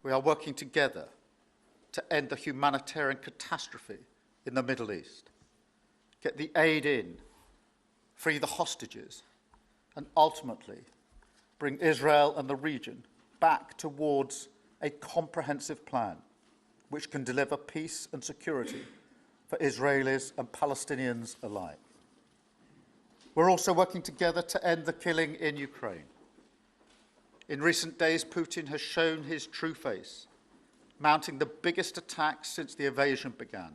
We are working together to end the humanitarian catastrophe in the Middle East, get the aid in, free the hostages, and ultimately bring Israel and the region back towards a comprehensive plan which can deliver peace and security for Israelis and Palestinians alike. We're also working together to end the killing in Ukraine. In recent days, Putin has shown his true face, mounting the biggest attacks since the invasion began,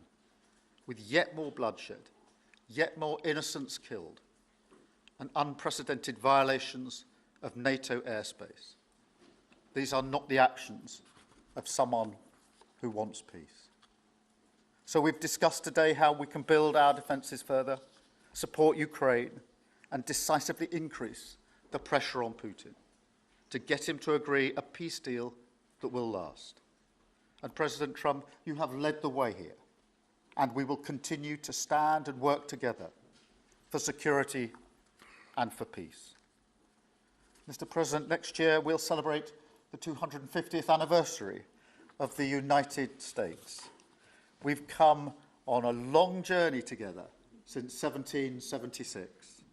with yet more bloodshed, yet more innocents killed, and unprecedented violations of NATO airspace. These are not the actions of someone who wants peace. So we've discussed today how we can build our defences further, support Ukraine, and decisively increase the pressure on Putin to get him to agree a peace deal that will last. And President Trump, you have led the way here, and we will continue to stand and work together for security and for peace. Mr. President, next year we'll celebrate the 250th anniversary of the United States. We've come on a long journey together since 1776.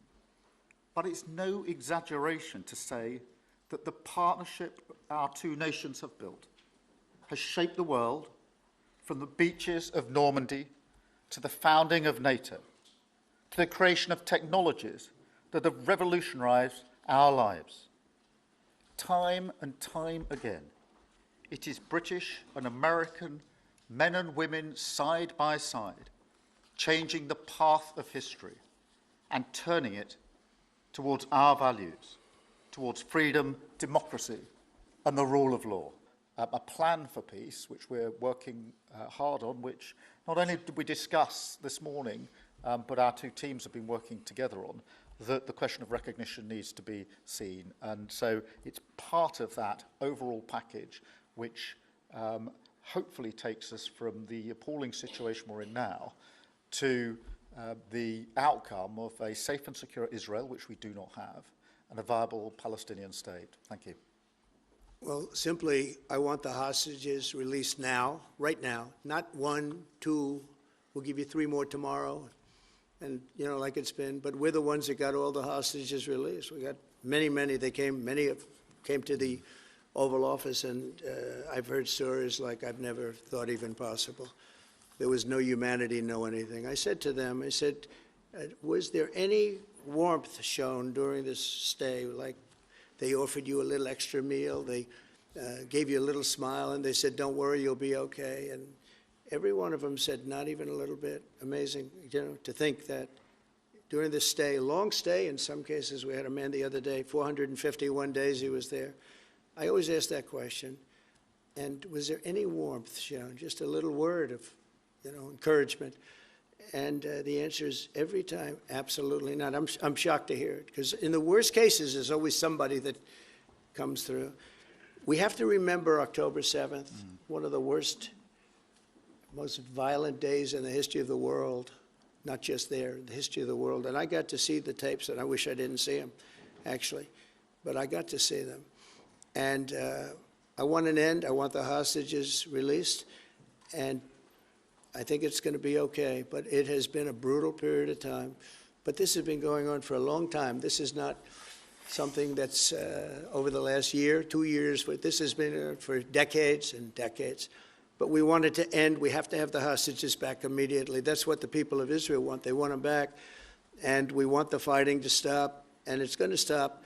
But it's no exaggeration to say that the partnership our two nations have built has shaped the world from the beaches of Normandy to the founding of NATO, to the creation of technologies that have revolutionized our lives. Time and time again, it is British and American men and women side by side, changing the path of history and turning it towards our values, towards freedom, democracy, and the rule of law. A plan for peace, which we're working hard on, which not only did we discuss this morning, but our two teams have been working together on, that the question of recognition needs to be seen. And so it's part of that overall package which hopefully takes us from the appalling situation we're in now to the outcome of a safe and secure Israel, which we do not have, and a viable Palestinian state. Thank you. Well, simply, I want the hostages released now, right now, not 1, 2, we'll give you 3 more tomorrow, and, you know, like it's been, but we're the ones that got all the hostages released. We got many, many came to the Oval Office, and I've heard stories like I've never thought even possible. There was no humanity, no anything. I said to them, I said, was there any warmth shown during this stay? Like they offered you a little extra meal, they gave you a little smile, and they said, don't worry, you'll be okay. And every one of them said, not even a little bit. Amazing, you know, to think that during this stay, long stay in some cases. We had a man the other day, 451 days he was there. I always ask that question. And was there any warmth shown? Just a little word of, you know, encouragement. And the answer is every time, absolutely not. I'm shocked to hear it, because in the worst cases, there's always somebody that comes through. We have to remember October 7th, one of the worst, most violent days in the history of the world, not just there, the history of the world. And I got to see the tapes, and I wish I didn't see them, actually, but I got to see them. And I want an end. I want the hostages released, and I think it's going to be okay, but it has been a brutal period of time. But this has been going on for a long time. This is not something that's over the last year, 2 years, but this has been for decades and decades. But we want it to end. We have to have the hostages back immediately. That's what the people of Israel want. They want them back, and we want the fighting to stop, and it's going to stop.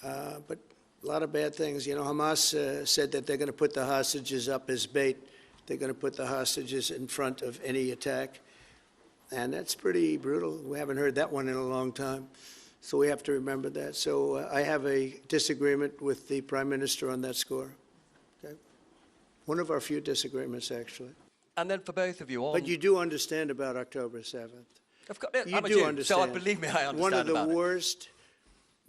But a lot of bad things. You know, Hamas said that they're going to put the hostages up as bait. They're going to put the hostages in front of any attack. And that's pretty brutal. We haven't heard that one in a long time. So we have to remember that. So I have a disagreement with the Prime Minister on that score. Okay? One of our few disagreements, actually. And then for both of you on... But you do understand about October 7th. Of course, you do understand. So believe me, I understand. One of the worst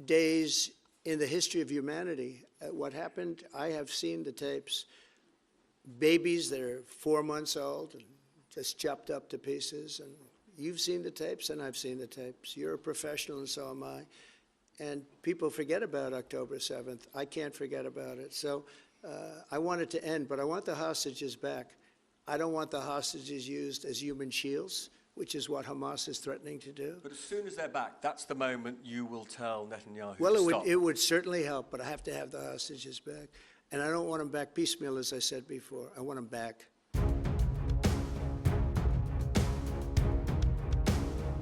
days in the history of humanity. What happened, I have seen the tapes. Babies that are 4 months old and just chopped up to pieces. And you've seen the tapes, and I've seen the tapes. You're a professional, and so am I. And people forget about October 7th. I can't forget about it. So I want it to end, but I want the hostages back. I don't want the hostages used as human shields, which is what Hamas is threatening to do. But as soon as they're back, that's the moment you will tell Netanyahu Well, to stop. it would certainly help, but I have to have the hostages back. And I don't want them back piecemeal, as I said before. I want them back.